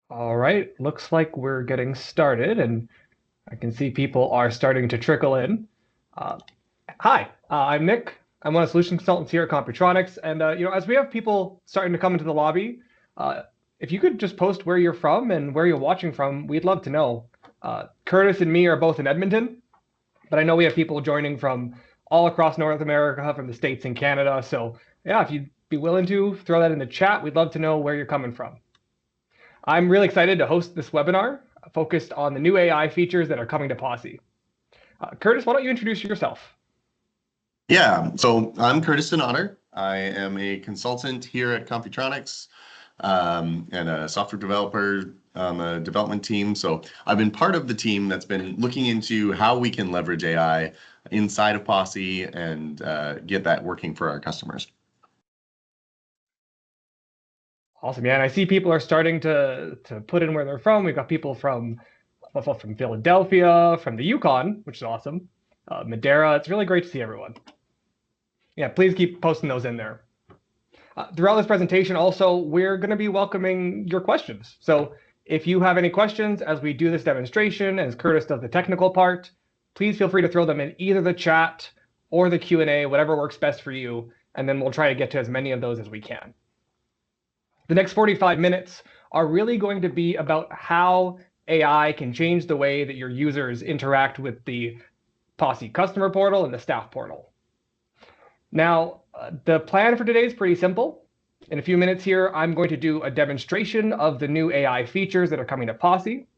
All right, looks like we're getting started, and I can see people are starting to trickle in. Uh, Hi, I'm Nick. I'm one of the solution consultants here at Computronics, and as we have people starting to come into the lobby, uh, if you could just post where you're from and where you're watching from, we'd love to know. Curtis and me are both in Edmonton, but I know we have people joining from all across North America, from the States and Canada. So yeah, if you'd be willing to throw that in the chat, we'd love to know where you're coming from. I'm really excited to host this webinar focused on the new AI features that are coming to Posse. Curtis, why don't you introduce yourself? Yeah, so I'm Curtis Donater. I am a consultant here at Computronics and a software developer on the development team. So I've been part of the team that's been looking into how we can leverage AI inside of Posse and get that working for our customers. Awesome, yeah. And I see people are starting to put in where they're from. We've got people from Philadelphia, from the Yukon, which is awesome. Madeira. It's really great to see everyone. Yeah, please keep posting those in there. Throughout this presentation, also, we're going to be welcoming your questions. So if you have any questions as we do this demonstration, as Curtis does the technical part, please feel free to throw them in either the chat or the Q&A, whatever works best for you, and then we'll try to get to as many of those as we can. The next 45 minutes are really going to be about how AI can change the way that your users interact with the Posse customer portal and the staff portal. Now, the plan for today is pretty simple. In a few minutes here, I'm going to do a demonstration of the new AI features that are coming to Posse.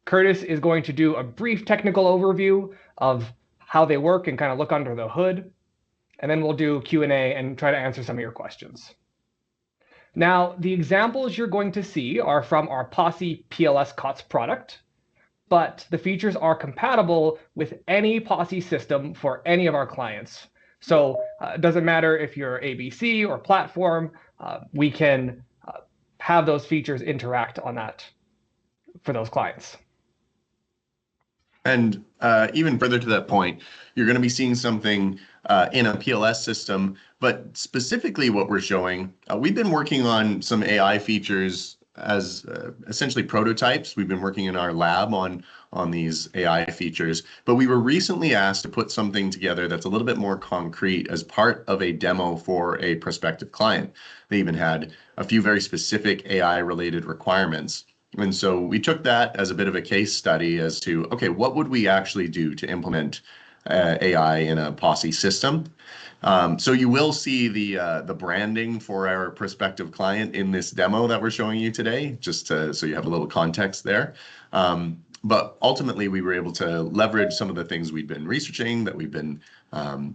Curtis is going to do a brief technical overview of how they work and kind of look under the hood. And then we'll do Q&A and try to answer some of your questions. Now, the examples you're going to see are from our Posse PLS COTS product, but the features are compatible with any Posse system for any of our clients. So it doesn't matter if you're ABC or platform, we can have those features interact on that for those clients. And even further to that point, you're going to be seeing something in a PLS system, but specifically what we're showing, we've been working on some AI features as essentially prototypes. We've been working in our lab on these AI features, but we were recently asked to put something together that's a little bit more concrete as part of a demo for a prospective client. They even had a few very specific AI related requirements. And so we took that as a bit of a case study as to, okay, what would we actually do to implement AI in a Posse system? So you will see the branding for our prospective client in this demo that we're showing you today, just so you have a little context there. But ultimately, we were able to leverage some of the things we've been researching, that we've been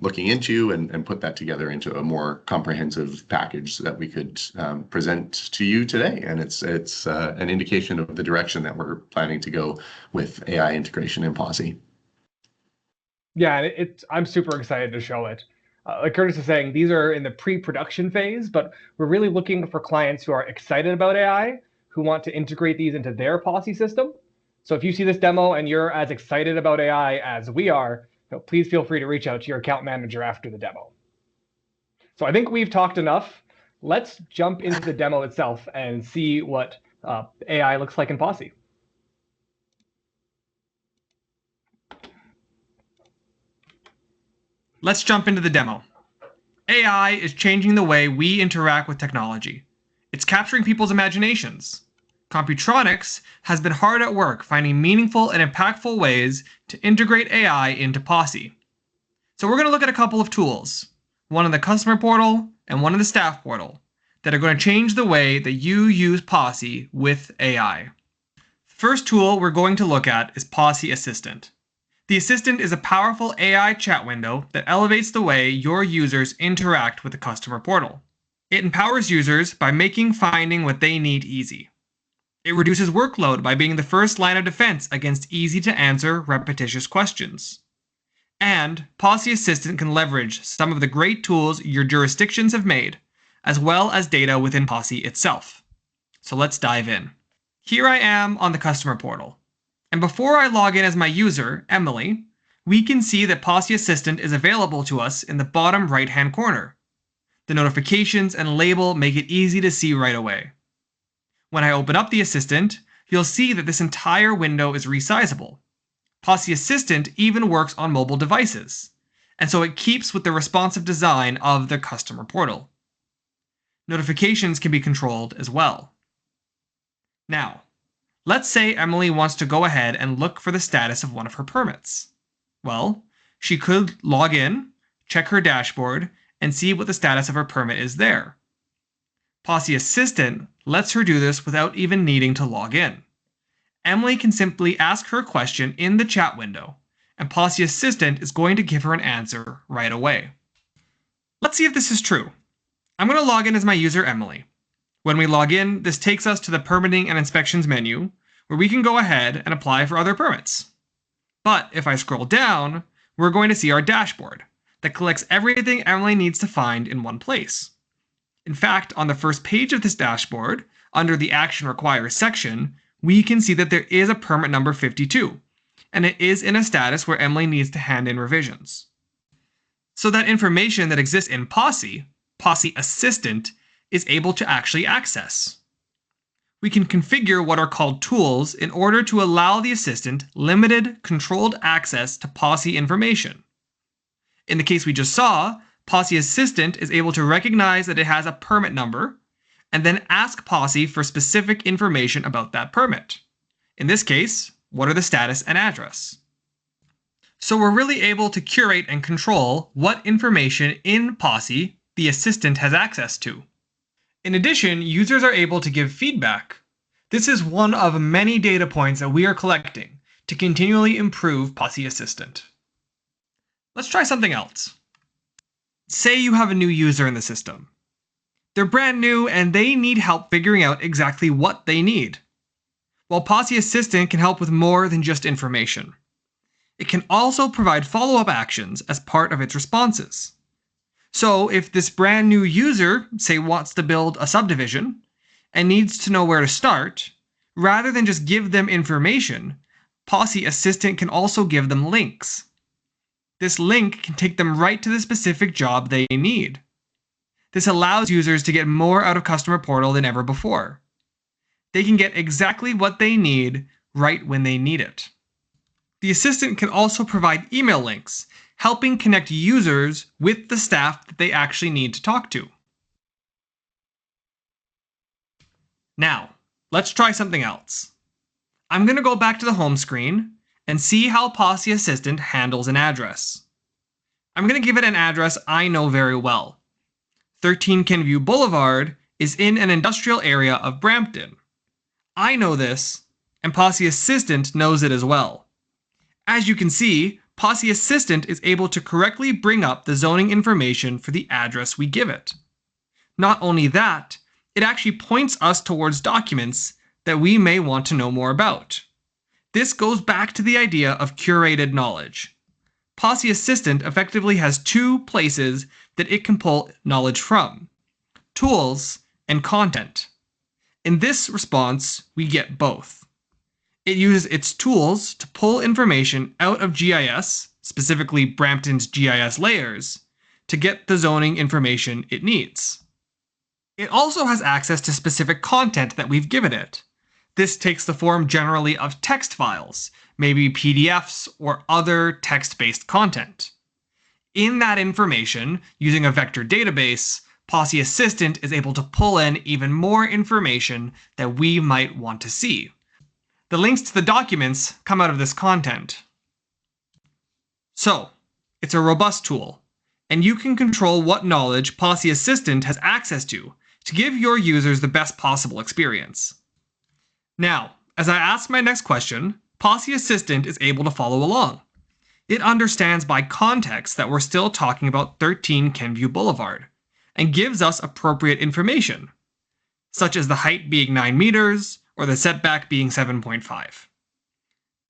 looking into, and put that together into a more comprehensive package that we could present to you today. And it's an indication of the direction that we're planning to go with AI integration in Posse. Yeah, I'm super excited to show it. Like Curtis is saying, these are in the pre-production phase, but we're really looking for clients who are excited about AI, who want to integrate these into their Posse system. So if you see this demo and you're as excited about AI as we are, please feel free to reach out to your account manager after the demo. So I think we've talked enough. Let's jump into the demo itself and see what AI looks like in Posse. Let's jump into the demo. AI is changing the way we interact with technology. It's capturing people's imaginations. Computronics has been hard at work finding meaningful and impactful ways to integrate AI into Posse. So we're going to look at a couple of tools, one in the customer portal and one in the staff portal, that are going to change the way that you use Posse with AI. First tool we're going to look at is POSSE Assistant. The Assistant is a powerful AI chat window that elevates the way your users interact with the customer portal. It empowers users by making finding what they need easy. It reduces workload by being the first line of defense against easy-to-answer, repetitious questions. And POSSE Assistant can leverage some of the great tools your jurisdictions have made, as well as data within Posse itself. So let's dive in. Here I am on the customer portal. And before I log in as my user, Emily, we can see that POSSE Assistant is available to us in the bottom right-hand corner. The notifications and label make it easy to see right away. When I open up the Assistant, you'll see that this entire window is resizable. POSSE Assistant even works on mobile devices, and so it keeps with the responsive design of the customer portal. Notifications can be controlled as well. Now, let's say Emily wants to go ahead and look for the status of one of her permits. Well, she could log in, check her dashboard, and see what the status of her permit is there. POSSE Assistant lets her do this without even needing to log in. Emily can simply ask her a question in the chat window, and POSSE Assistant is going to give her an answer right away. Let's see if this is true. I'm going to log in as my user Emily. When we log in, this takes us to the Permitting and Inspections menu, where we can go ahead and apply for other permits. But if I scroll down, we're going to see our dashboard that collects everything Emily needs to find in one place. In fact, on the first page of this dashboard, under the Action Requires section, we can see that there is a permit number 52, and it is in a status where Emily needs to hand in revisions. So that information that exists in POSSE Assistant, is able to actually access. We can configure what are called tools in order to allow the assistant limited, controlled access to POSSE information. In the case we just saw, POSSE Assistant is able to recognize that it has a permit number and then ask POSSE for specific information about that permit. In this case, what are the status and address? So we're really able to curate and control what information in POSSE the assistant has access to. In addition, users are able to give feedback. This is one of many data points that we are collecting to continually improve POSSE Assistant. Let's try something else. Say you have a new user in the system. They're brand new and they need help figuring out exactly what they need. While POSSE Assistant can help with more than just information, it can also provide follow-up actions as part of its responses. So if this brand new user, say, wants to build a subdivision and needs to know where to start, rather than just give them information, POSSE Assistant can also give them links. This link can take them right to the specific job they need. This allows users to get more out of Customer Portal than ever before. They can get exactly what they need right when they need it. The assistant can also provide email links, helping connect users with the staff that they actually need to talk to. Now, let's try something else. I'm going to go back to the home screen and see how POSSE Assistant handles an address. I'm going to give it an address I know very well. 13 Kenview Boulevard is in an industrial area of Brampton. I know this, and POSSE Assistant knows it as well. As you can see, POSSE Assistant is able to correctly bring up the zoning information for the address we give it. Not only that, it actually points us towards documents that we may want to know more about. This goes back to the idea of curated knowledge. POSSE Assistant effectively has two places that it can pull knowledge from: tools and content. In this response, we get both. It uses its tools to pull information out of GIS, specifically Brampton's GIS layers, to get the zoning information it needs. It also has access to specific content that we've given it. This takes the form generally of text files, maybe PDFs or other text-based content. In that information, using a vector database, POSSE Assistant is able to pull in even more information that we might want to see. The links to the documents come out of this content. So, it's a robust tool, and you can control what knowledge POSSE Assistant has access to give your users the best possible experience. Now, as I ask my next question, POSSE Assistant is able to follow along. It understands by context that we're still talking about 13 Kenview Boulevard, and gives us appropriate information, such as the height being 9 meters, or the setback being 7.5.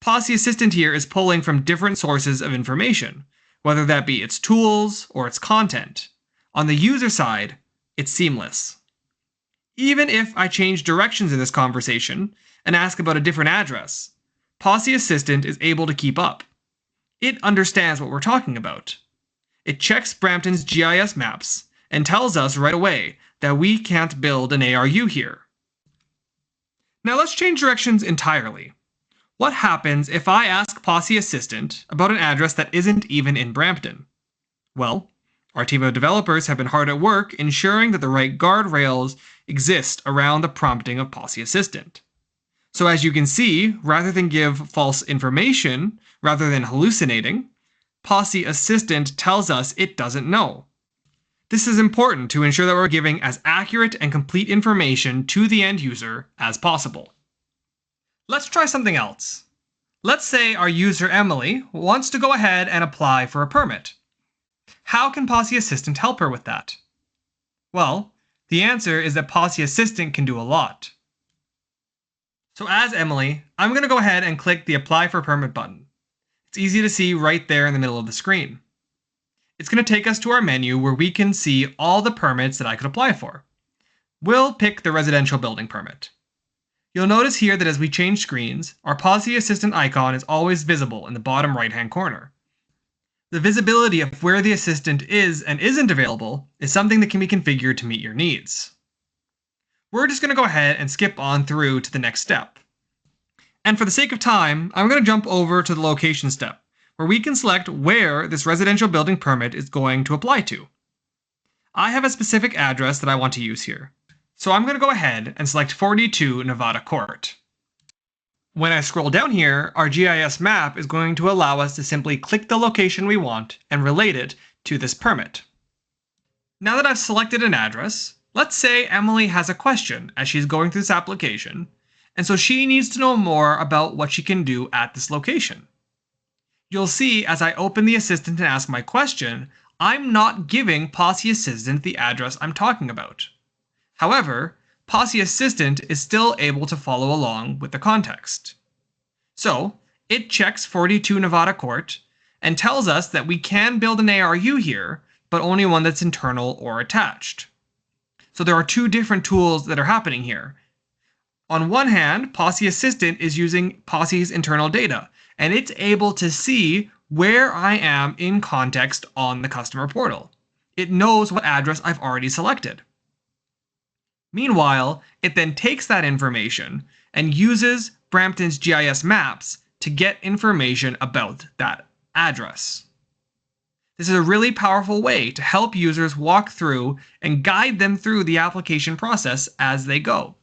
POSSE Assistant here is pulling from different sources of information, whether that be its tools or its content. On the user side, it's seamless. Even if I change directions in this conversation and ask about a different address, POSSE Assistant is able to keep up. It understands what we're talking about. It checks Brampton's GIS maps and tells us right away that we can't build an ARU here. Now let's change directions entirely. What happens if I ask POSSE Assistant about an address that isn't even in Brampton? Well, our team of developers have been hard at work ensuring that the right guardrails exist around the prompting of POSSE Assistant. So as you can see, rather than give false information, rather than hallucinating, POSSE Assistant tells us it doesn't know. This is important to ensure that we're giving as accurate and complete information to the end user as possible. Let's try something else. Let's say our user Emily wants to go ahead and apply for a permit. How can POSSE Assistant help her with that? Well, the answer is that POSSE Assistant can do a lot. So as Emily, I'm going to go ahead and click the Apply for Permit button. It's easy to see right there in the middle of the screen. It's going to take us to our menu where we can see all the permits that I could apply for. We'll pick the residential building permit. You'll notice here that as we change screens, our POSSE Assistant icon is always visible in the bottom right-hand corner. The visibility of where the assistant is and isn't available is something that can be configured to meet your needs. We're just going to go ahead and skip on through to the next step. And for the sake of time, I'm going to jump over to the location step, where we can select where this residential building permit is going to apply to. I have a specific address that I want to use here. So I'm going to go ahead and select 42 Nevada Court. When I scroll down here, our GIS map is going to allow us to simply click the location we want and relate it to this permit. Now that I've selected an address, let's say Emily has a question as she's going through this application, and so she needs to know more about what she can do at this location. You'll see as I open the assistant and ask my question, I'm not giving POSSE Assistant the address I'm talking about. However, POSSE Assistant is still able to follow along with the context. So, it checks 42 Nevada Court and tells us that we can build an ARU here, but only one that's internal or attached. So there are two different tools that are happening here. On one hand, POSSE Assistant is using POSSE's internal data, and it's able to see where I am in context on the customer portal. It knows what address I've already selected. Meanwhile, it then takes that information and uses Brampton's GIS maps to get information about that address. This is a really powerful way to help users walk through and guide them through the application process as they go.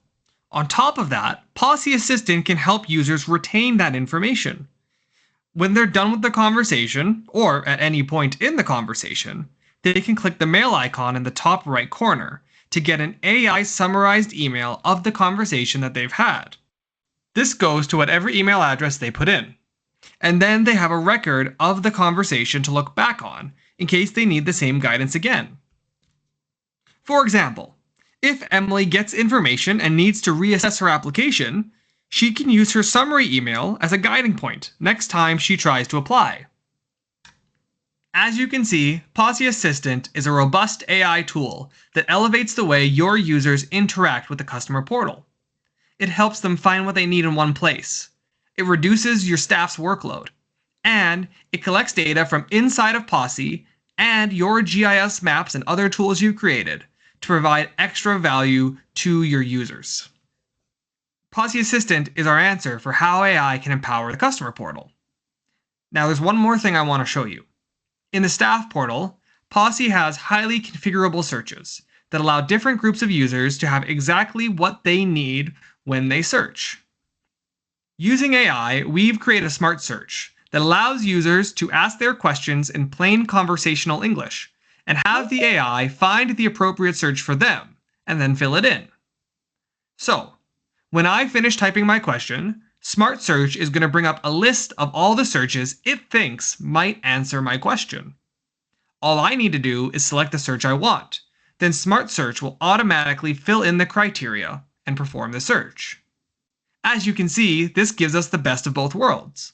On top of that, POSSE Assistant can help users retain that information. When they're done with the conversation, or at any point in the conversation, they can click the mail icon in the top right corner to get an AI summarized email of the conversation that they've had. This goes to whatever email address they put in. And then they have a record of the conversation to look back on in case they need the same guidance again. For example, if Emily gets information and needs to reassess her application, she can use her summary email as a guiding point next time she tries to apply. As you can see, POSSE Assistant is a robust AI tool that elevates the way your users interact with the customer portal. It helps them find what they need in one place. It reduces your staff's workload. And it collects data from inside of POSSE and your GIS maps and other tools you've created to provide extra value to your users. POSSE Assistant is our answer for how AI can empower the customer portal. Now there's one more thing I want to show you. In the staff portal, POSSE has highly configurable searches that allow different groups of users to have exactly what they need when they search. Using AI, we've created a smart search that allows users to ask their questions in plain conversational English and have the AI find the appropriate search for them and then fill it in. So, when I finish typing my question, Smart Search is going to bring up a list of all the searches it thinks might answer my question. All I need to do is select the search I want. Then Smart Search will automatically fill in the criteria and perform the search. As you can see, this gives us the best of both worlds.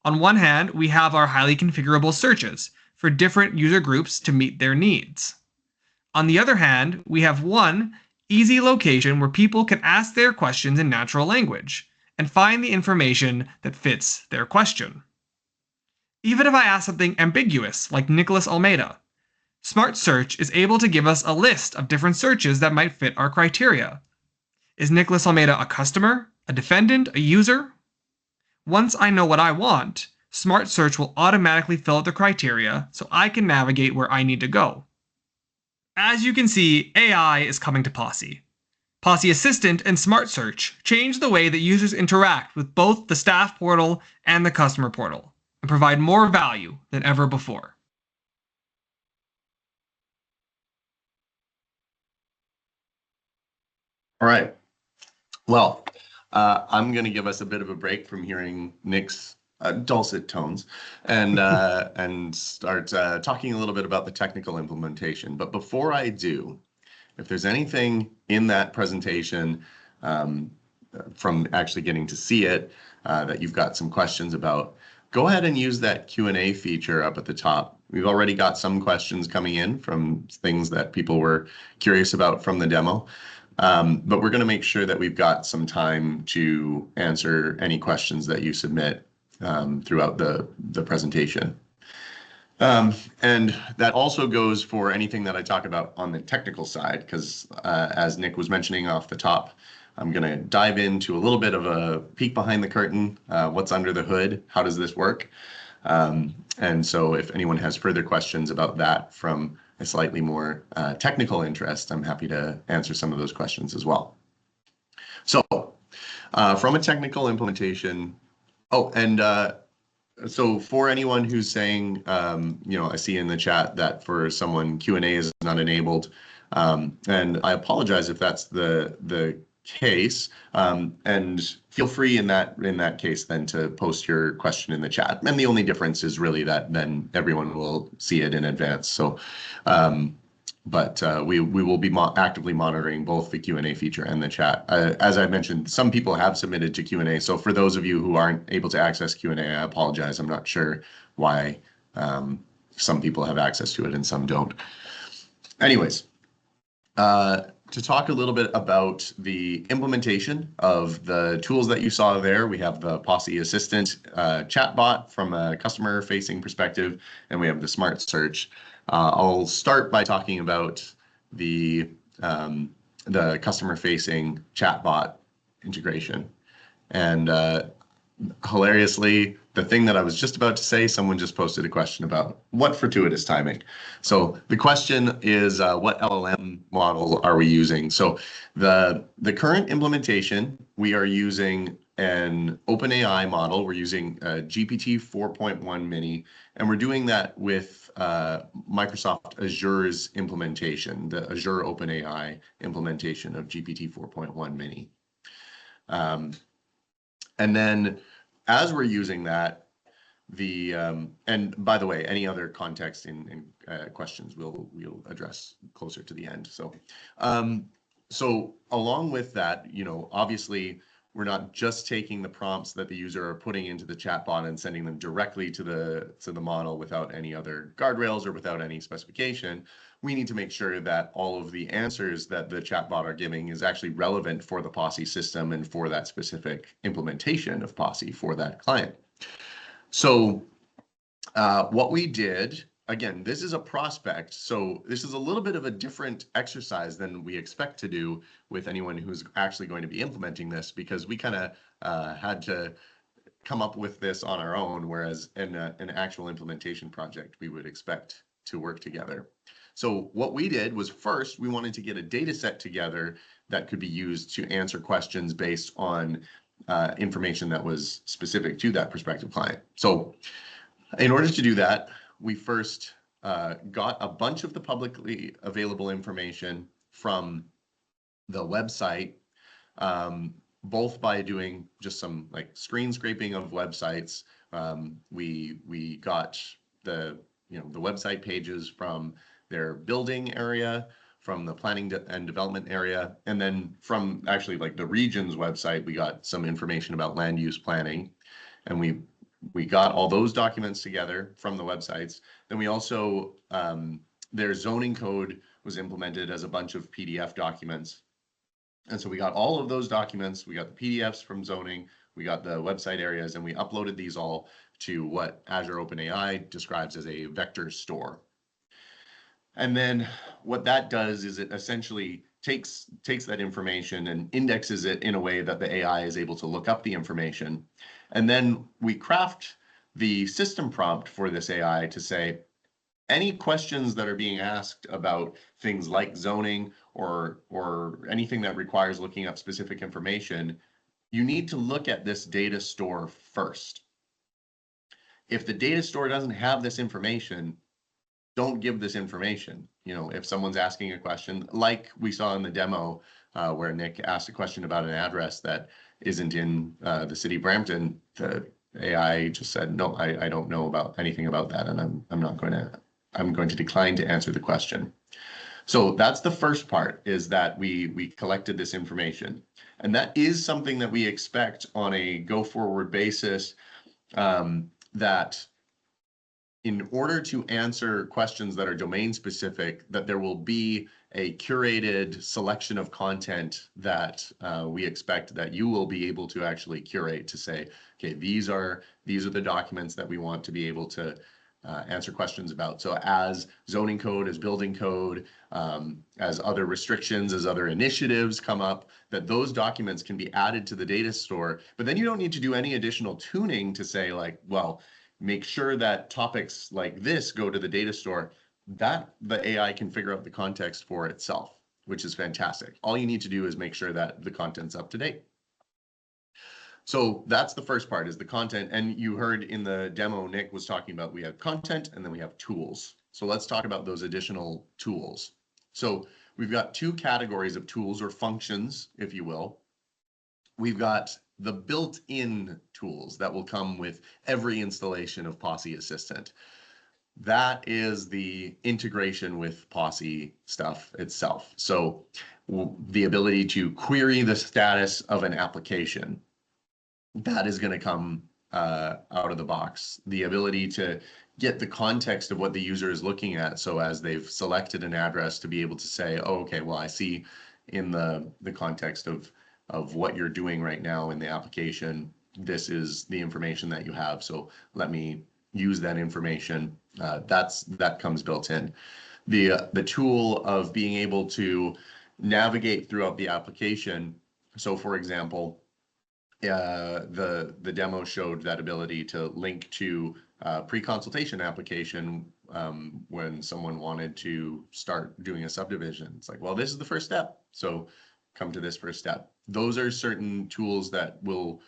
On one hand, we have our highly configurable searches for different user groups to meet their needs. On the other hand, we have one easy location where people can ask their questions in natural language and find the information that fits their question. Even if I ask something ambiguous like Nicholas Almeida, Smart Search is able to give us a list of different searches that might fit our criteria. Is Nicholas Almeida a customer, a defendant, a user? Once I know what I want, Smart Search will automatically fill out the criteria so I can navigate where I need to go. As you can see, AI is coming to POSSE. POSSE Assistant and Smart Search change the way that users interact with both the staff portal and the customer portal, and provide more value than ever before. All right. Well, I'm going to give us a bit of a break from hearing Nick's dulcet tones and and start talking a little bit about the technical implementation. But before I do, if there's anything in that presentation from actually getting to see it that you've got some questions about, go ahead and use that Q&A feature up at the top. We've already got some questions coming in from things that people were curious about from the demo. But we're going to make sure that we've got some time to answer any questions that you submit throughout the presentation. And that also goes for anything that I talk about on the technical side, because as Nick was mentioning off the top, I'm going to dive into a little bit of a peek behind the curtain, what's under the hood, how does this work? And so if anyone has further questions about that from a slightly more technical interest, I'm happy to answer some of those questions as well. So from a technical implementation, so for anyone who's saying, I see in the chat that for someone Q&A is not enabled, and I apologize if that's the case, and feel free in that case then to post your question in the chat. And the only difference is really that then everyone will see it in advance. So, but we will be actively monitoring both the Q&A feature and the chat. As I mentioned, some people have submitted to Q&A. So for those of you who aren't able to access Q&A, I apologize. I'm not sure why some people have access to it and some don't. Anyways, to talk a little bit about the implementation of the tools that you saw there, we have the POSSE Assistant chatbot from a customer-facing perspective, and we have the Smart Search. I'll start by talking about the customer-facing chatbot integration. And hilariously, the thing that I was just about to say, someone just posted a question about. What fortuitous timing. So the question is, what LLM model are we using? So the current implementation, we are using an OpenAI model. We're using GPT 4.1 mini, and we're doing that with Microsoft Azure's implementation, the Azure OpenAI implementation of GPT 4.1 mini. And then as we're using that, and by the way, any other context in questions we'll address closer to the end. So, so along with that, obviously we're not just taking the prompts that the user are putting into the chatbot and sending them directly to the model without any other guardrails or without any specification. We need to make sure that all of the answers that the chatbot are giving is actually relevant for the POSSE system and for that specific implementation of POSSE for that client. So what we did, again, this is a prospect, so this is a little bit of a different exercise than we expect to do with anyone who's actually going to be implementing this, because we kind of had to come up with this on our own, whereas in an actual implementation project, we would expect to work together. So what we did was, first, we wanted to get a data set together that could be used to answer questions based on information that was specific to that prospective client. So in order to do that, we first got a bunch of the publicly available information from the website, both by doing just some screen scraping of websites. We got the website pages from their building area, from the planning and development area, and then from actually the region's website, we got some information about land use planning, and we got all those documents together from the websites. Then we also, their zoning code was implemented as a bunch of PDF documents. And so we got all of those documents, we got the PDFs from zoning, we got the website areas, and we uploaded these all to what Azure OpenAI describes as a vector store. And then what that does is it essentially takes that information and indexes it in a way that the AI is able to look up the information. And then we craft the system prompt for this AI to say, any questions that are being asked about things like zoning or anything that requires looking up specific information, you need to look at this data store first. If the data store doesn't have this information, don't give this information. You know, if someone's asking a question, like we saw in the demo where Nick asked a question about an address that isn't in the city of Brampton, the AI just said, no, I don't know about anything about that, and I'm going to decline to answer the question. So that's the first part, is that we collected this information. And that is something that we expect on a go-forward basis, that in order to answer questions that are domain specific, that there will be a curated selection of content that we expect that you will be able to actually curate to say, okay, these are the documents that we want to be able to answer questions about. So as zoning code, as building code, as other restrictions, as other initiatives come up, that those documents can be added to the data store. But then you don't need to do any additional tuning to say, like, well, make sure that topics like this go to the data store. That the AI can figure out the context for itself, which is fantastic. All you need to do is make sure that the content's up to date. So that's the first part, is the content. And you heard in the demo, Nick was talking about, we have content and then we have tools. So let's talk about those additional tools. So we've got two categories of tools, or functions, if you will. We've got the built-in tools that will come with every installation of POSSE Assistant. That is the integration with POSSE stuff itself. So the ability to query the status of an application, that is going to come out of the box. The ability to get the context of what the user is looking at. So as they've selected an address, to be able to say, oh, okay, well, I see in the context of what you're doing right now in the application, this is the information that you have. So let me use that information. That comes built in. The tool of being able to navigate throughout the application. So for example, the demo showed that ability to link to pre-consultation application when someone wanted to start doing a subdivision. It's like, well, this is the first step, so come to this first step. Those are certain tools that will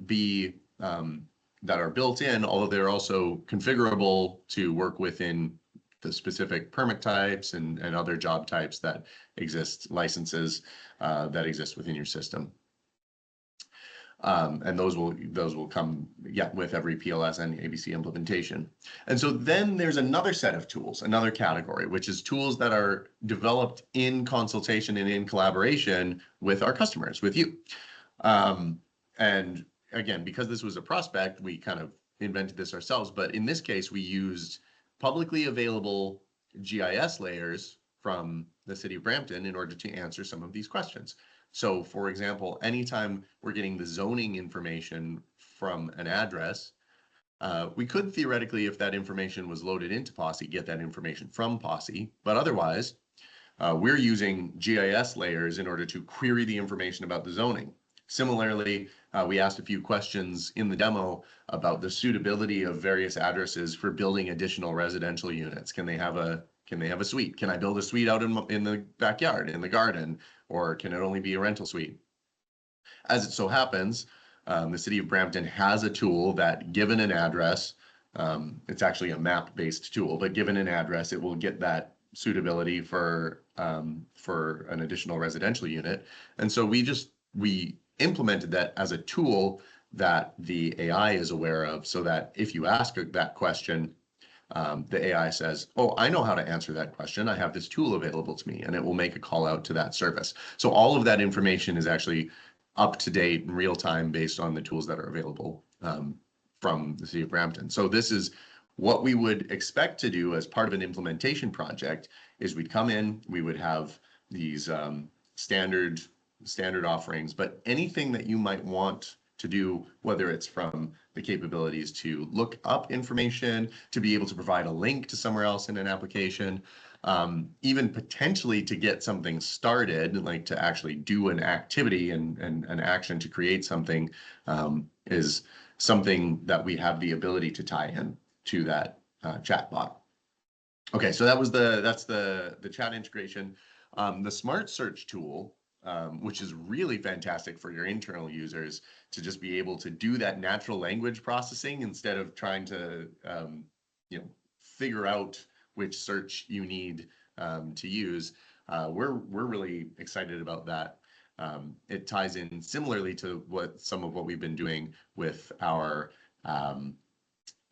be that are built in, although they're also configurable to work within the specific permit types and other job types that exist, licenses that exist within your system. And those will come, with every PLS and ABC implementation. And so then there's another set of tools, another category, which is tools that are developed in consultation and in collaboration with our customers, with you. And again, because this was a prospect, we kind of invented this ourselves. But in this case, we used publicly available GIS layers from the city of Brampton in order to answer some of these questions. So for example, anytime we're getting the zoning information from an address, we could theoretically, if that information was loaded into POSSE, get that information from POSSE. But otherwise, we're using GIS layers in order to query the information about the zoning. Similarly, we asked a few questions in the demo about the suitability of various addresses for building additional residential units. Can they have a suite? Can I build a suite out in the backyard, in the garden, or can it only be a rental suite? As it so happens, the city of Brampton has a tool that, given an address, it's actually a map-based tool, but given an address, it will get that suitability for an additional residential unit. And so we implemented that as a tool that the AI is aware of, so that if you ask that question, the AI says, oh, I know how to answer that question. I have this tool available to me, and it will make a call out to that service. So all of that information is actually up to date in real time based on the tools that are available from the city of Brampton. So this is what we would expect to do as part of an implementation project. Is we'd come in, we would have these standard offerings, but anything that you might want to do, whether it's from the capabilities to look up information, to be able to provide a link to somewhere else in an application, even potentially to get something started, like to actually do an activity and an action to create something, is something that we have the ability to tie in to that chatbot. Okay, so that's the chat integration. The Smart Search tool, which is really fantastic for your internal users to just be able to do that natural language processing instead of trying to figure out which search you need to use. We're really excited about that. It ties in similarly to some of what we've been doing with our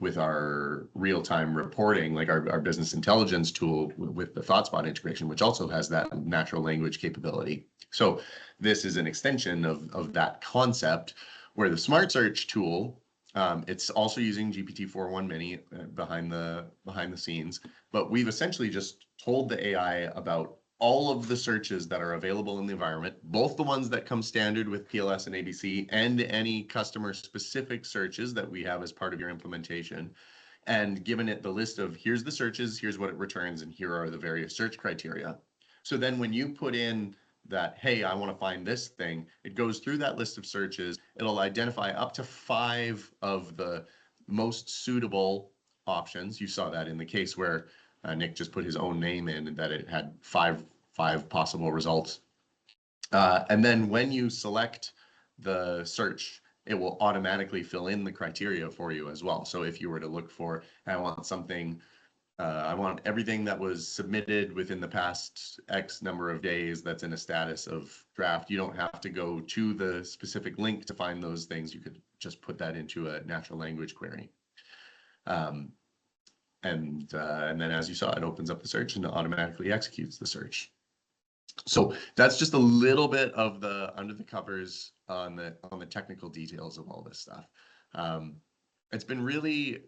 real-time reporting, like our business intelligence tool with the ThoughtSpot integration, which also has that natural language capability. So this is an extension of that concept, where the Smart Search tool, it's also using GPT-4o Mini behind the scenes, but we've essentially just told the AI about all of the searches that are available in the environment, both the ones that come standard with PLS and ABC and any customer specific searches that we have as part of your implementation, and given it the list of here's the searches, here's what it returns, and here are the various search criteria. So then when you put in that, hey, I want to find this thing, it goes through that list of searches. It'll identify up to 5 of the most suitable options. You saw that in the case where Nick just put his own name in and that it had five possible results. And then when you select the search, it will automatically fill in the criteria for you as well. So if you were to look for, I want something, I want everything that was submitted within the past X number of days that's in a status of draft, you don't have to go to the specific link to find those things. You could just put that into a natural language query. And then, as you saw, it opens up the search and it automatically executes the search. So that's just a little bit of the under the covers on the technical details of all this stuff. It's been really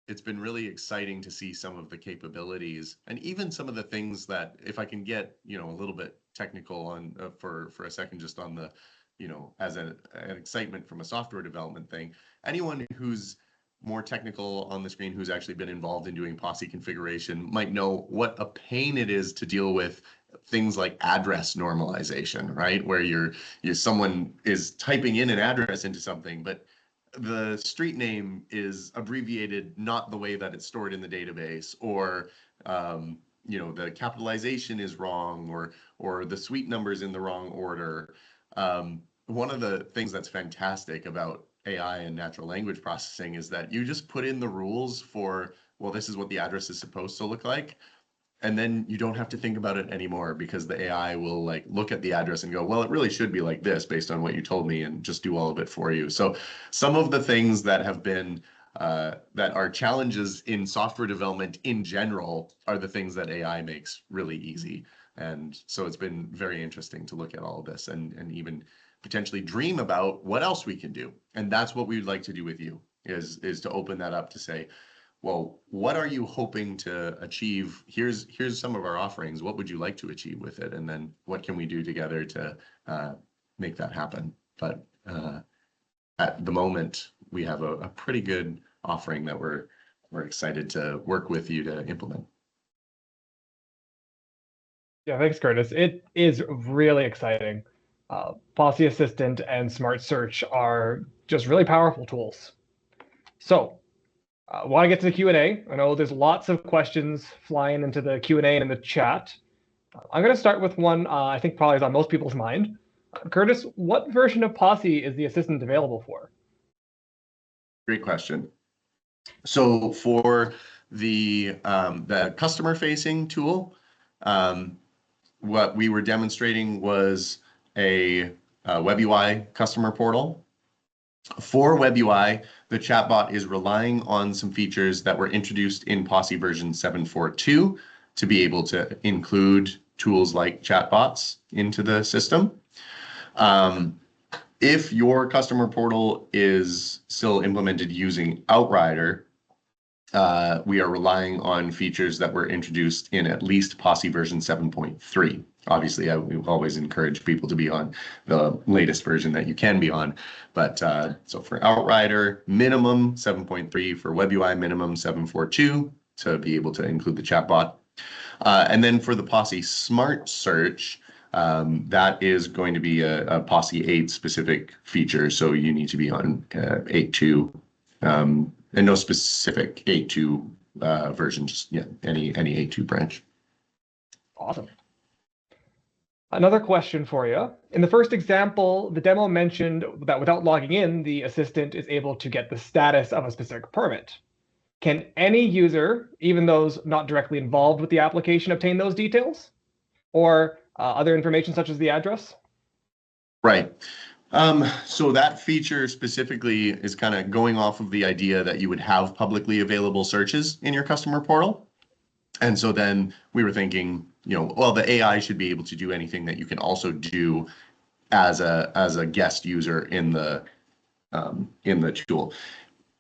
exciting to see some of the capabilities and even some of the things that, if I can get a little bit technical on for a second, just on the as an excitement from a software development thing. Anyone who's more technical on the screen, who's actually been involved in doing POSSE configuration, might know what a pain it is to deal with things like address normalization, right? Where someone is typing in an address into something, but the street name is abbreviated not the way that it's stored in the database, or the capitalization is wrong, or the suite number is in the wrong order. One of the things that's fantastic about AI and natural language processing is that you just put in the rules for, well, this is what the address is supposed to look like. And then you don't have to think about it anymore, because the AI will look at the address and go, well, it really should be like this based on what you told me, and just do all of it for you. So some of the things that have been that are challenges in software development in general are the things that AI makes really easy. And so it's been very interesting to look at all of this and even potentially dream about what else we can do. And that's what we'd like to do with you, is to open that up to say, well, what are you hoping to achieve? Here's some of our offerings. What would you like to achieve with it? And then what can we do together to make that happen? But at the moment, we have a pretty good offering that we're excited to work with you to implement. Yeah, thanks, Curtis. It is really exciting. POSSE Assistant and Smart Search are just really powerful tools. So, want to get to the Q&A. I know there's lots of questions flying into the Q&A and in the chat. I'm going to start with one I think probably is on most people's mind. Curtis, what version of POSSE is the Assistant available for? Great question. So for the customer-facing tool, what we were demonstrating was a Web UI customer portal. For Web UI, the chatbot is relying on some features that were introduced in POSSE version 7.4.2 to be able to include tools like chatbots into the system. If your customer portal is still implemented using Outrider, we are relying on features that were introduced in at least POSSE version 7.3. Obviously, we always encourage people to be on the latest version that you can be on. But so for Outrider, minimum 7.3. For Web UI, minimum 7.4.2 to be able to include the chatbot. And then for the POSSE Smart Search, that is going to be a POSSE 8 specific feature. So you need to be on 8.2 and no specific 8.2 version, just any 8.2 branch. Awesome. Another question for you. In the first example, the demo mentioned that without logging in, the assistant is able to get the status of a specific permit. Can any user, even those not directly involved with the application, obtain those details? Or other information such as the address? Right. So that feature specifically is kind of going off of the idea that you would have publicly available searches in your customer portal. And so then we were thinking, well, the AI should be able to do anything that you can also do as a guest user in the tool.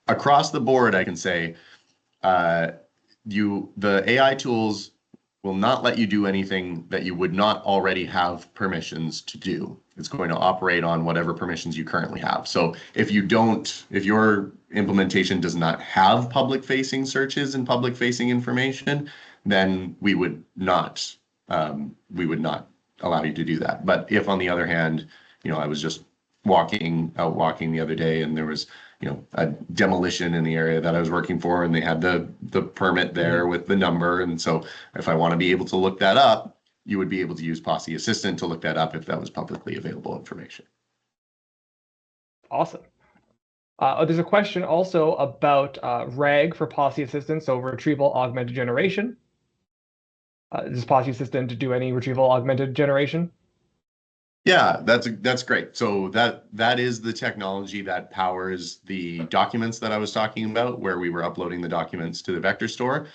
Across the board, I can say the AI tools will not let you do anything that you would not already have permissions to do. It's going to operate on whatever permissions you currently have. So if your implementation does not have public-facing searches and public-facing information, then we would not allow you to do that. But if, on the other hand, I was just walking the other day and there was a demolition in the area that I was working for, and they had the permit there with the number. And so if I want to be able to look that up, you would be able to use POSSE Assistant to look that up if that was publicly available information. Awesome. There's a question also about RAG for POSSE Assistant, so retrieval augmented generation. Does POSSE Assistant do any retrieval augmented generation? Yeah, that's great. So that is the technology that powers the documents that I was talking about, where we were uploading the documents to the vector store.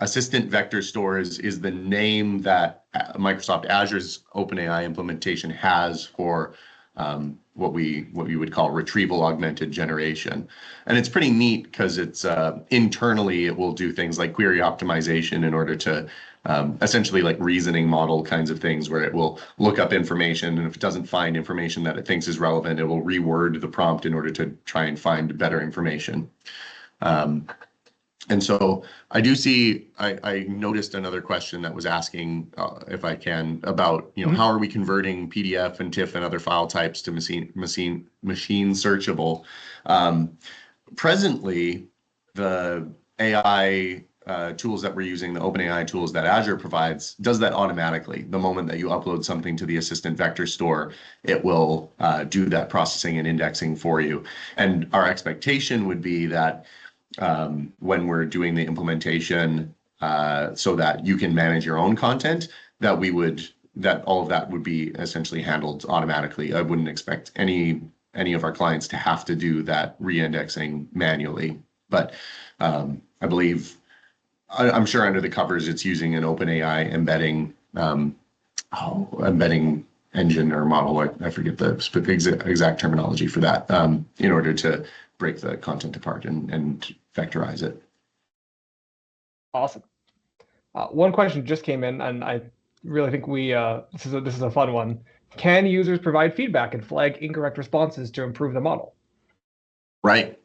Assistant Vector Stores is the name that Microsoft Azure's OpenAI implementation has for what we would call retrieval augmented generation. And it's pretty neat because it's internally it will do things like query optimization in order to essentially like reasoning model kinds of things, where it will look up information, and if it doesn't find information that it thinks is relevant, it will reword the prompt in order to try and find better information. And so I do see, I noticed another question that was asking, if I can, about, how are we converting PDF and TIFF and other file types to machine searchable? Presently, the AI tools that we're using, the OpenAI tools that Azure provides, does that automatically. The moment that you upload something to the Assistant Vector Store, it will do that processing and indexing for you. And our expectation would be that when we're doing the implementation so that you can manage your own content, that all of that would be essentially handled automatically. I wouldn't expect any of our clients to have to do that re-indexing manually. But I believe, I'm sure under the covers, it's using an OpenAI embedding engine or model. I forget the exact terminology for that, in order to break the content apart and vectorize it. Awesome. One question just came in, and I really think this is a fun one. Can users provide feedback and flag incorrect responses to improve the model? Right.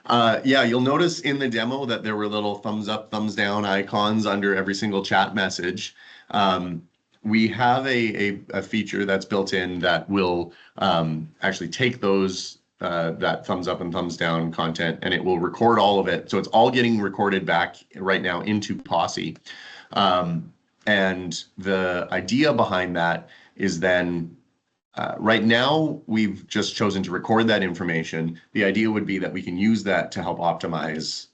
Yeah, you'll notice in the demo that there were little thumbs up, thumbs down icons under every single chat message. We have a feature that's built in that will actually take that thumbs up and thumbs down content, and it will record all of it. So it's all getting recorded back right now into POSSE. And the idea behind that is then, right now, we've just chosen to record that information. The idea would be that we can use that to help optimize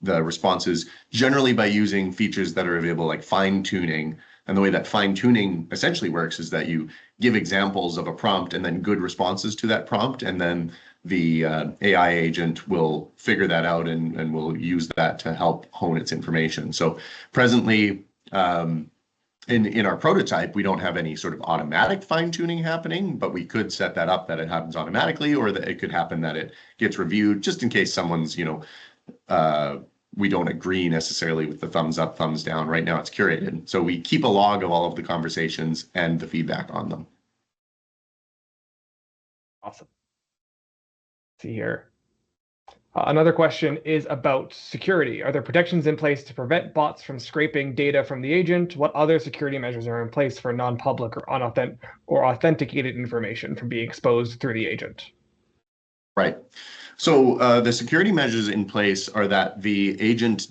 the responses, generally by using features that are available, like fine tuning. And the way that fine tuning essentially works is that you give examples of a prompt and then good responses to that prompt. And then the AI agent will figure that out and will use that to help hone its information. So presently, in our prototype, we don't have any sort of automatic fine tuning happening, but we could set that up that it happens automatically, or that it could happen that it gets reviewed just in case someone's, we don't agree necessarily with the thumbs up, thumbs down. Right now it's curated. So we keep a log of all of the conversations and the feedback on them. Awesome. Let's see here. Another question is about security. Are there protections in place to prevent bots from scraping data from the agent? What other security measures are in place for non-public or authenticated information from being exposed through the agent? Right. So the security measures in place are that the agent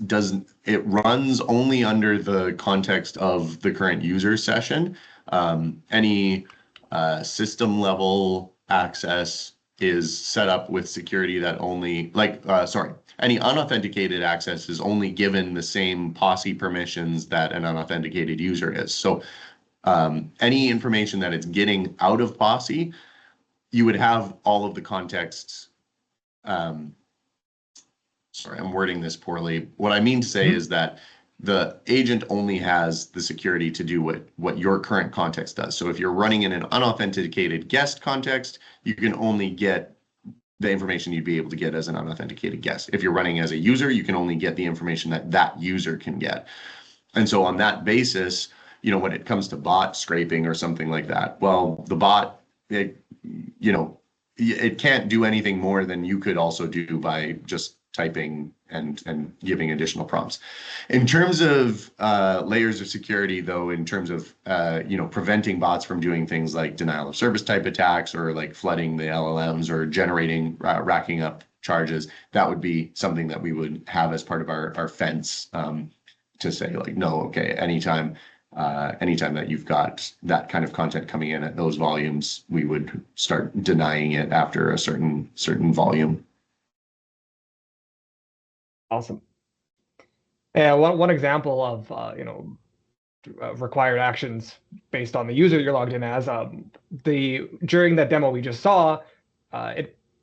it runs only under the context of the current user session. Any system level access is set up with security that only, any unauthenticated access is only given the same POSSE permissions that an unauthenticated user is. So any information that it's getting out of POSSE, you would have all of the contexts. Sorry, I'm wording this poorly. What I mean to say is that the agent only has the security to do what your current context does. So if you're running in an unauthenticated guest context, you can only get the information you'd be able to get as an unauthenticated guest. If you're running as a user, you can only get the information that that user can get. And so on that basis, when it comes to bot scraping or something like that, well, the bot, it can't do anything more than you could also do by just typing and giving additional prompts. In terms of layers of security, though, in terms of preventing bots from doing things like denial of service type attacks or like flooding the LLMs or generating racking up charges, that would be something that we would have as part of our fence to say like, no, okay, anytime that you've got that kind of content coming in at those volumes, we would start denying it after a certain volume. Awesome. Yeah, one example of required actions based on the user you're logged in as. During that demo we just saw,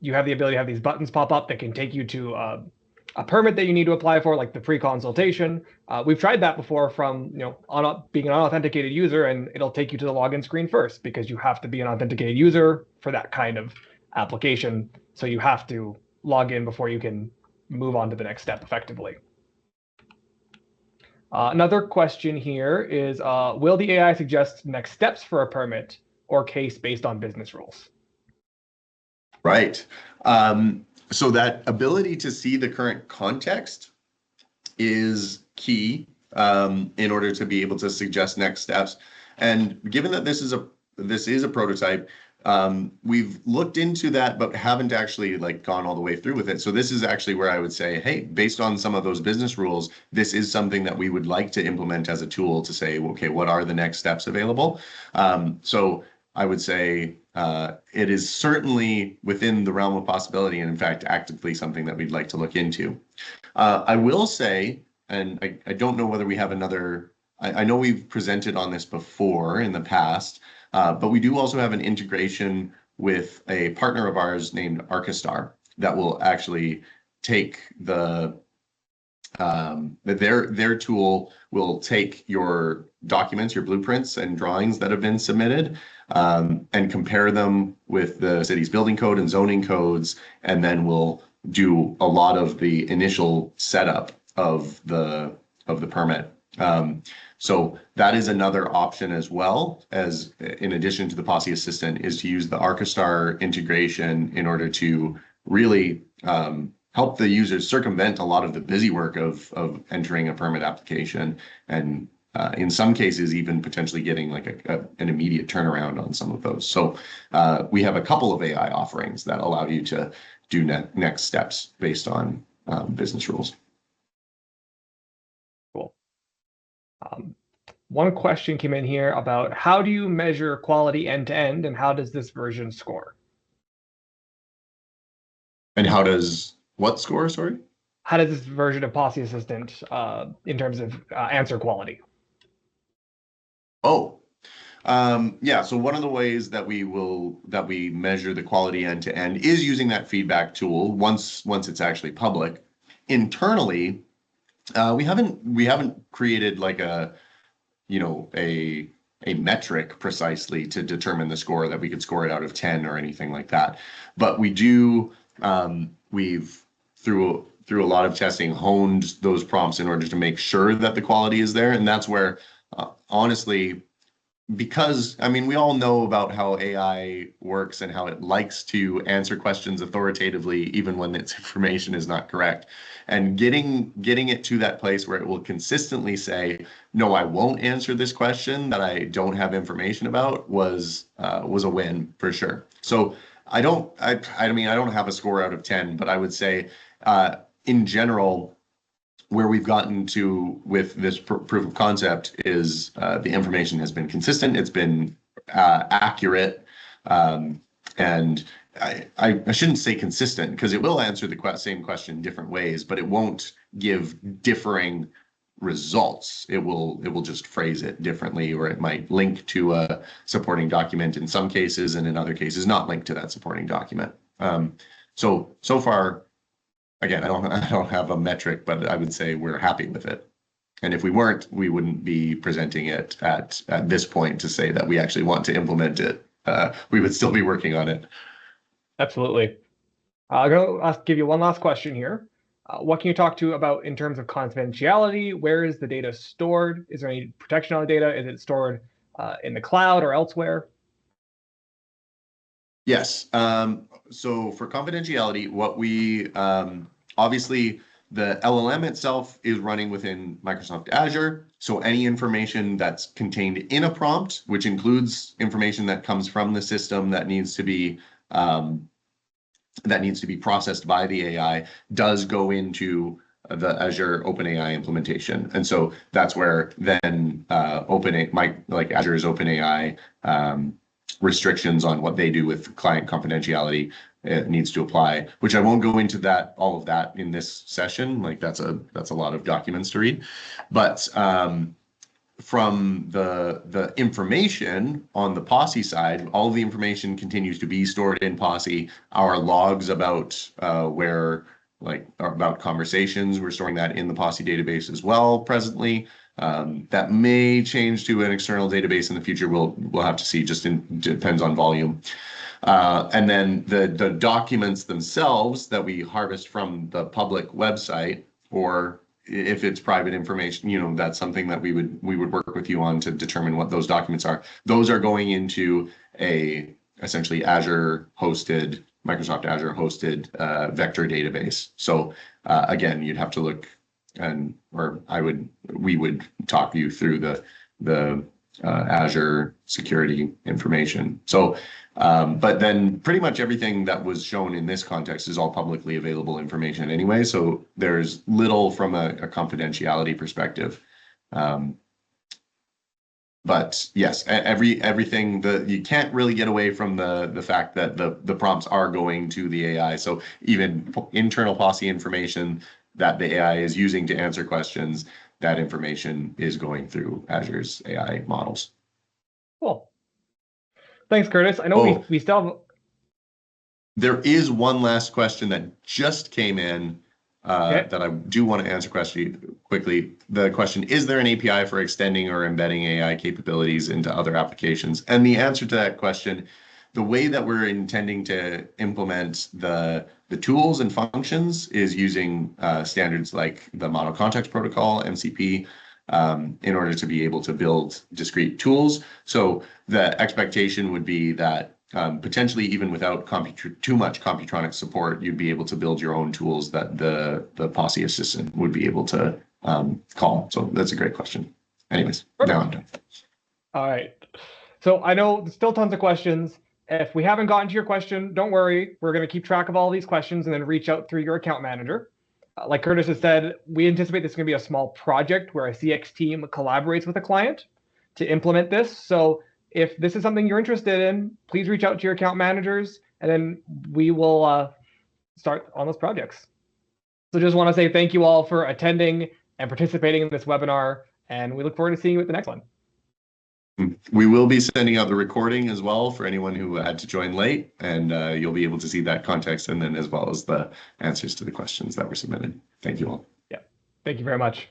you have the ability to have these buttons pop up that can take you to a permit that you need to apply for, like the pre-consultation. We've tried that before from being an unauthenticated user, and it'll take you to the login screen first because you have to be an authenticated user for that kind of application. So you have to log in before you can move on to the next step effectively. Another question here is, will the AI suggest next steps for a permit or case based on business rules? Right. So that ability to see the current context is key in order to be able to suggest next steps. And given that this is a prototype, we've looked into that, but haven't actually gone all the way through with it. So this is actually where I would say, hey, based on some of those business rules, this is something that we would like to implement as a tool to say, okay, what are the next steps available? So I would say it is certainly within the realm of possibility, and in fact, actively something that we'd like to look into. I will say, and I don't know whether we have another, I know we've presented on this before in the past, but we do also have an integration with a partner of ours named Archistar that will actually take their tool will take your documents, your blueprints and drawings that have been submitted, and compare them with the city's building code and zoning codes, and then we'll do a lot of the initial setup of the permit. So that is another option as well, as in addition to the POSSE Assistant, is to use the Archistar integration in order to really help the users circumvent a lot of the busy work of entering a permit application, and in some cases even potentially getting an immediate turnaround on some of those. So we have a couple of AI offerings that allow you to do next steps based on business rules. Cool. One question came in here about how do you measure quality end to end, and how does this version score? And how does what score, sorry? How does this version of POSSE Assistant in terms of answer quality? Oh, yeah. So one of the ways that we measure the quality end to end is using that feedback tool once it's actually public. Internally, we haven't created a metric precisely to determine the score that we could score it out of 10 or anything like that. But we do, we've through a lot of testing honed those prompts in order to make sure that the quality is there. And that's where honestly, because, I mean, we all know about how AI works and how it likes to answer questions authoritatively, even when its information is not correct. And getting it to that place where it will consistently say, no, I won't answer this question that I don't have information about was a win for sure. So I mean, I don't have a score out of 10, but I would say in general, where we've gotten to with this proof of concept is the information has been consistent, it's been accurate, and I shouldn't say consistent because it will answer the same question different ways, but it won't give differing results. It will just phrase it differently, or it might link to a supporting document in some cases, and in other cases not link to that supporting document. So far, again, I don't have a metric, but I would say we're happy with it. And if we weren't, we wouldn't be presenting it at this point to say that we actually want to implement it. We would still be working on it. Absolutely. I'm going to give you one last question here. What can you talk to about in terms of confidentiality? Where is the data stored? Is there any protection on the data? Is it stored in the cloud or elsewhere? Yes. So for confidentiality, what we obviously the LLM itself is running within Microsoft Azure. So any information that's contained in a prompt, which includes information that comes from the system that needs to be processed by the AI, does go into the Azure OpenAI implementation. And so that's where then Azure's OpenAI restrictions on what they do with client confidentiality needs to apply, which I won't go into all of that in this session. Like that's a lot of documents to read. But from the information on the POSSE side, all of the information continues to be stored in POSSE. Our logs about about conversations, we're storing that in the POSSE database as well presently. That may change to an external database in the future. We'll have to see. Depends on volume. And then the documents themselves that we harvest from the public website, or if it's private information, that's something that we would work with you on to determine what those documents are. Those are going into a essentially Microsoft Azure hosted vector database. So again, you'd have to look, we would talk you through the Azure security information. So, but then pretty much everything that was shown in this context is all publicly available information anyway. So there's little from a confidentiality perspective. But yes, everything you can't really get away from the fact that the prompts are going to the AI. So even internal POSSE information that the AI is using to answer questions, that information is going through Azure's AI models. Cool. Thanks, Curtis. I know we still have... There is one last question that just came in that I do want to answer quickly. The question, is there an API for extending or embedding AI capabilities into other applications? And the answer to that question, the way that we're intending to implement the tools and functions is using standards like the Model Context Protocol, MCP, in order to be able to build discrete tools. So the expectation would be that potentially even without too much computronic support, you'd be able to build your own tools that the POSSE Assistant would be able to call. So that's a great question. Anyways, now I'm done. All right. So I know there's still tons of questions. If we haven't gotten to your question, don't worry. We're going to keep track of all these questions and then reach out through your account manager. Like Curtis has said, we anticipate this is going to be a small project where a CX team collaborates with a client to implement this. So if this is something you're interested in, please reach out to your account managers, and then we will start on those projects. So just want to say thank you all for attending and participating in this webinar, and we look forward to seeing you at the next one. We will be sending out the recording as well for anyone who had to join late, and you'll be able to see that context and then as well as the answers to the questions that were submitted. Thank you all. Yeah, thank you very much.